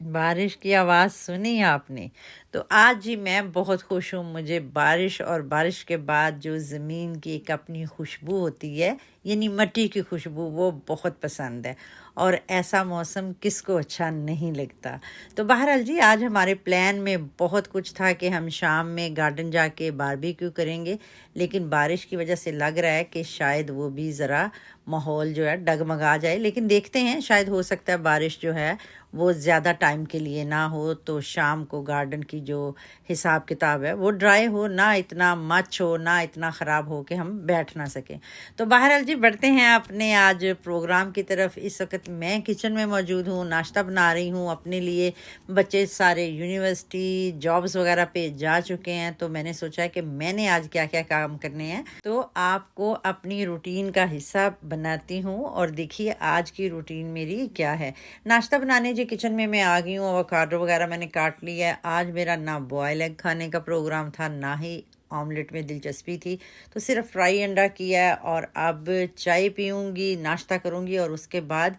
बारिश की आवाज़ सुनी आपने। तो आज ही मैं बहुत खुश हूँ। मुझे बारिश और बारिश के बाद जो ज़मीन की एक अपनी खुशबू होती है, यानी मिट्टी की खुशबू, वो बहुत पसंद है। और ऐसा मौसम किसको अच्छा नहीं लगता। तो बहरहाल जी, आज हमारे प्लान में बहुत कुछ था कि हम शाम में गार्डन जाके बारबेक्यू करेंगे, लेकिन बारिश की वजह से लग रहा है कि शायद वो भी ज़रा माहौल जो है डगमगा जाए। लेकिन देखते हैं, शायद हो सकता है बारिश जो है वो ज़्यादा टाइम के लिए ना हो, तो शाम को गार्डन की जो हिसाब किताब है वो ड्राई हो, ना इतना मच हो, ना इतना ख़राब हो कि हम बैठ ना सकें। तो बहरहाल जी, बढ़ते हैं अपने आज प्रोग्राम की तरफ। इस वक्त मैं किचन में मौजूद हूँ, नाश्ता बना रही हूँ अपने लिए। बच्चे सारे यूनिवर्सिटी जॉब्स वगैरह पे जा चुके हैं, तो मैंने सोचा है कि मैंने आज क्या क्या काम करने हैं, तो आपको अपनी रूटीन का हिस्सा बनाती हूँ। और देखिए आज की रूटीन मेरी क्या है। नाश्ता बनाने जी किचन में मैं आ गई हूँ। अवोकाडो वगैरह मैंने काट लिया है। आज मेरा ना बॉयल एग खाने का प्रोग्राम था, ना ही ऑमलेट में दिलचस्पी थी, तो सिर्फ फ्राई अंडा किया है। और अब चाय पीऊँगी, नाश्ता करूँगी, और उसके बाद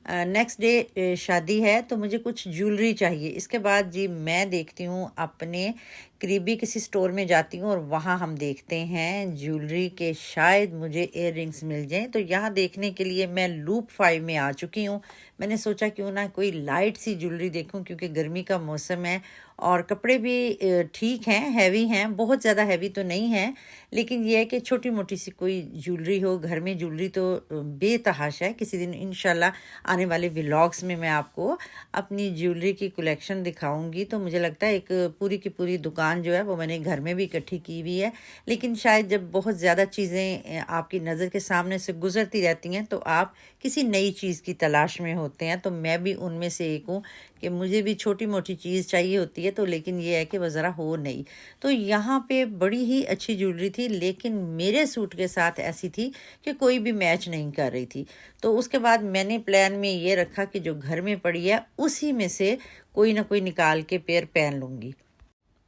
नेक्स्ट डे शादी है, तो मुझे कुछ ज्वेलरी चाहिए। इसके बाद जी मैं देखती हूँ, अपने करीबी किसी स्टोर में जाती हूँ और वहाँ हम देखते हैं ज्वेलरी के, शायद मुझे इयर रिंग्स मिल जाएँ। तो यहाँ देखने के लिए मैं लूप 5 में आ चुकी हूँ। मैंने सोचा क्यों ना कोई लाइट सी ज्वेलरी देखूं, क्योंकि गर्मी का मौसम है और कपड़े भी ठीक हैं, हैवी हैं, बहुत ज़्यादा हैवी तो नहीं है, लेकिन ये है कि छोटी मोटी सी कोई ज्वेलरी हो। घर में ज्वेलरी तो बेतहाशा है। किसी दिन इंशाल्लाह आने वाले व्लॉग्स में मैं आपको अपनी ज्वेलरी की कलेक्शन दिखाऊंगी। तो मुझे लगता है एक पूरी की पूरी दुकान जो है वो मैंने घर में भी इकट्ठी की हुई है। लेकिन शायद जब बहुत ज़्यादा चीज़ें आपकी नज़र के सामने से गुजरती रहती हैं, तो आप किसी नई चीज़ की तलाश में होते हैं। तो मैं भी उनमें से एक हूँ कि मुझे भी छोटी मोटी चीज़ चाहिए होती है, तो लेकिन ये है कि वो ज़रा हो नहीं। तो यहाँ पे बड़ी ही अच्छी ज्वेलरी थी, लेकिन मेरे सूट के साथ ऐसी थी कि कोई भी मैच नहीं कर रही थी। तो उसके बाद मैंने प्लान में ये रखा कि जो घर में पड़ी है उसी में से कोई ना कोई निकाल के पेयर पहन लूँगी।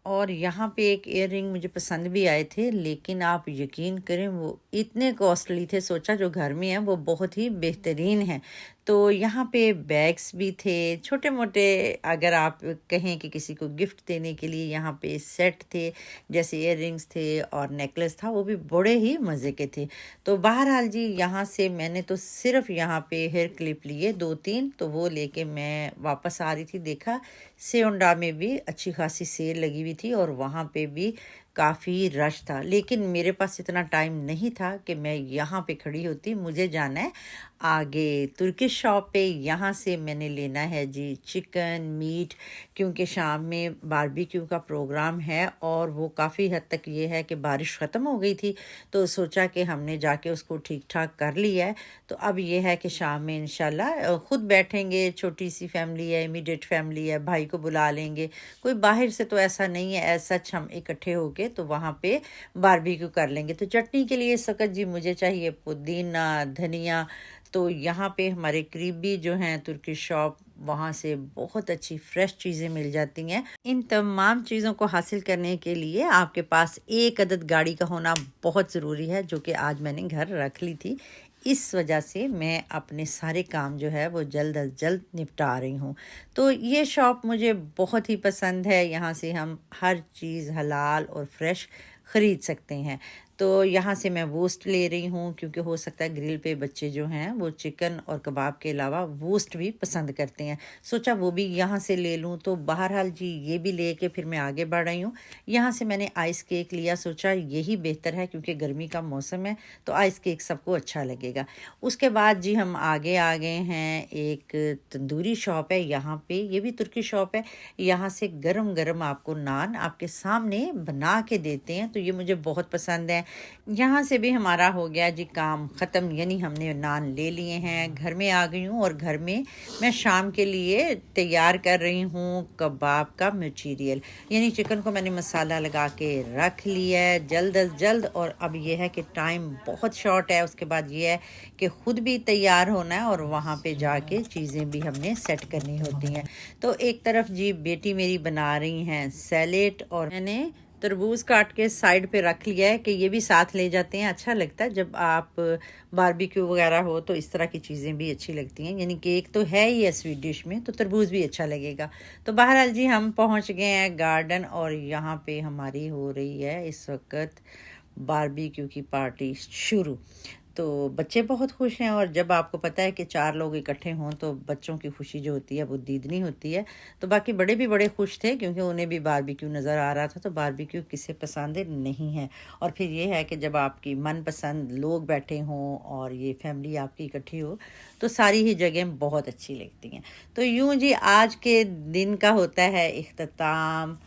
और यहाँ पे एक इयर रिंग मुझे पसंद भी आए थे, लेकिन आप यकीन करें वो इतने कॉस्टली थे। सोचा जो घर में है वो बहुत ही बेहतरीन है। तो यहाँ पे बैग्स भी थे छोटे मोटे, अगर आप कहें कि किसी को गिफ्ट देने के लिए। यहाँ पे सेट थे, जैसे इयर रिंग्स थे और नेकलेस था, वो भी बड़े ही मज़े के थे। तो बहरहाल जी, यहाँ से मैंने तो सिर्फ यहाँ पे हेयर क्लिप लिए 2-3, तो वो लेके मैं वापस आ रही थी। देखा सेओंडा में भी अच्छी खासी सेल लगी हुई थी और वहाँ पे भी काफ़ी रश था, लेकिन मेरे पास इतना टाइम नहीं था कि मैं यहाँ पे खड़ी होती। मुझे जाना है आगे तुर्किश शॉप पे। यहाँ से मैंने लेना है जी चिकन मीट, क्योंकि शाम में बारबेक्यू का प्रोग्राम है। और वो काफ़ी हद तक ये है कि बारिश ख़त्म हो गई थी, तो सोचा कि हमने जाके उसको ठीक ठाक कर लिया है। तो अब ये है कि शाम में इंशाल्लाह खुद बैठेंगे। छोटी सी फैमिली है, इमीडिएट फैमिली है, भाई को बुला लेंगे। कोई बाहर से तो ऐसा नहीं है, ऐसा हम इकट्ठे होके तो वहाँ पे बारबेक्यू कर लेंगे। तो चटनी के लिए इस वक्त जी मुझे चाहिए पुदीना, धनिया। तो यहाँ पे हमारे करीबी जो हैं तुर्किश शॉप, वहाँ से बहुत अच्छी फ्रेश चीज़ें मिल जाती हैं। इन तमाम चीज़ों को हासिल करने के लिए आपके पास एक अदद गाड़ी का होना बहुत ज़रूरी है, जो कि आज मैंने घर रख ली थी। इस वजह से मैं अपने सारे काम जो है वो जल्द अज जल्द निपटा रही हूँ। तो ये शॉप मुझे बहुत ही पसंद है। यहाँ से हम हर चीज़ हलाल और फ्रेश ख़रीद सकते हैं। तो यहाँ से मैं वोस्ट ले रही हूँ, क्योंकि हो सकता है ग्रिल पे बच्चे जो हैं वो चिकन और कबाब के अलावा वोस्ट भी पसंद करते हैं। सोचा वो भी यहाँ से ले लूँ। तो बहरहाल जी ये भी लेके फिर मैं आगे बढ़ रही हूँ। यहाँ से मैंने आइस केक लिया, सोचा यही बेहतर है क्योंकि गर्मी का मौसम है, तो आइस केक सबको अच्छा लगेगा। उसके बाद जी हम आगे आ गए हैं। एक तंदूरी शॉप है यहाँ पे, ये भी तुर्की शॉप है। यहाँ से गरम गरम आपको नान आपके सामने बना के देते हैं, तो ये मुझे बहुत पसंद है। यहाँ से भी हमारा हो गया जी काम ख़त्म, यानी हमने नान ले लिए हैं। घर में आ गई हूँ और घर में मैं शाम के लिए तैयार कर रही हूँ कबाब का मटीरियल, यानी चिकन को मैंने मसाला लगा के रख लिया है जल्द अज जल्द। और अब ये है कि टाइम बहुत शॉर्ट है। उसके बाद ये है कि ख़ुद भी तैयार होना है और वहाँ पे जाके चीज़ें भी हमने सेट करनी होती हैं। तो एक तरफ जी बेटी मेरी बना रही हैं सैलेड, और मैंने तरबूज काट के साइड पे रख लिया है कि ये भी साथ ले जाते हैं, अच्छा लगता है जब आप बारबेक्यू वगैरह हो तो इस तरह की चीज़ें भी अच्छी लगती हैं। यानी केक तो है ही है स्वीट डिश में, तो तरबूज भी अच्छा लगेगा। तो बहरहाल जी हम पहुंच गए हैं गार्डन और यहाँ पे हमारी हो रही है इस वक्त बारबेक्यू की पार्टी शुरू। तो बच्चे बहुत खुश हैं, और जब आपको पता है कि 4 लोग इकट्ठे हों तो बच्चों की खुशी जो होती है वो दीदनी होती है। तो बाकी बड़े भी बड़े खुश थे क्योंकि उन्हें भी बारबेक्यू नज़र आ रहा था। तो बारबेक्यू किसे पसंद नहीं है, और फिर ये है कि जब आपकी मनपसंद लोग बैठे हों और ये फैमिली आपकी इकट्ठी हो तो सारी ही जगह बहुत अच्छी लगती हैं। तो यूँ जी आज के दिन का होता है इख्तिताम।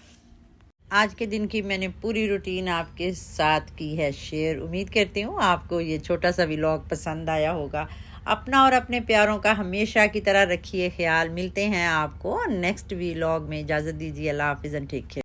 आज के दिन की मैंने पूरी रूटीन आपके साथ की है शेयर। उम्मीद करती हूँ आपको ये छोटा सा व्लॉग पसंद आया होगा। अपना और अपने प्यारों का हमेशा की तरह रखिए ख्याल। मिलते हैं आपको नेक्स्ट व्लॉग में। इजाज़त दीजिए। अल्लाह हाफिज़ एंड टेक केयर।